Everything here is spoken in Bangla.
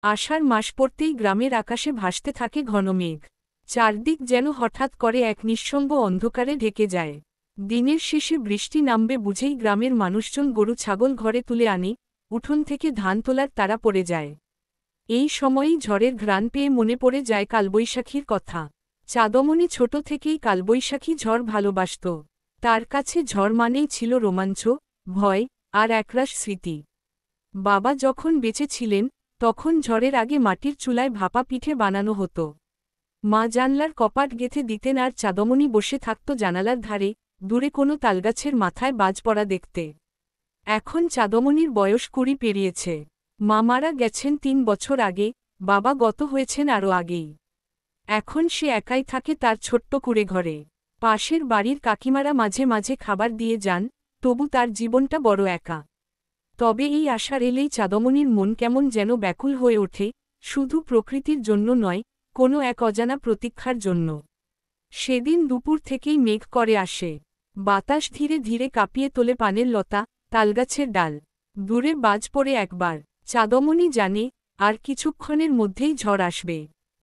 আষাঢ় মাস পড়তেই গ্রামের আকাশে ভাসতে থাকে ঘন মেঘ। চারদিক যেন হঠাৎ করে এক নিঃসঙ্গ অন্ধকারে ঢেকে যায়। দিনের শেষে বৃষ্টি নামবে বুঝেই গ্রামের মানুষজন গরু ছাগল ঘরে তুলে আনে, উঠোন থেকে ধান তোলার তাড়া পড়ে যায়। এই সময়েই ঝড়ের ঘ্রাণ পেয়ে মনে পড়ে যায় কালবৈশাখীর কথা। চাঁদমণি ছোট থেকেই কালবৈশাখী ঝড় ভালোবাসত। তার কাছে ঝড় মানেই ছিল রোমাঞ্চ, ভয়, আর একরাশ স্মৃতি। বাবা যখন বেঁচে ছিলেন, তখন ঝড়ের আগে মাটির চুলায় ভাপা পিঠে বানানো হতো। মা জানলার কপাট গেঁথে দিতেন আর চাঁদমণি বসে থাকত জানালার ধারে, দূরে কোনো তালগাছের মাথায় বাজ পড়া দেখতে। এখন চাঁদমণির বয়স 20 পেরিয়েছে। মা মারা গেছেন 3 বছর আগে, বাবা গত হয়েছেন আরও আগেই। এখন সে একাই থাকে তার ছোট্ট কুঁড়ে ঘরে। পাশের বাড়ির কাকিমারা মাঝে মাঝে খাবার দিয়ে যান, তবু তার জীবনটা বড় একা। তবে এই আশার এলেই চাঁদমণির মন কেমন যেন ব্যাকুল হয়ে ওঠে, শুধু প্রকৃতির জন্য নয়, কোনো এক অজানা প্রতীক্ষার জন্য। সেদিন দুপুর থেকেই মেঘ করে আসে। বাতাস ধীরে ধীরে কাঁপিয়ে তোলে পানের লতা, তালগাছের ডাল। দূরে বাজ পড়ে একবার। চাঁদমণি জানে, আর কিছুক্ষণের মধ্যেই ঝড় আসবে।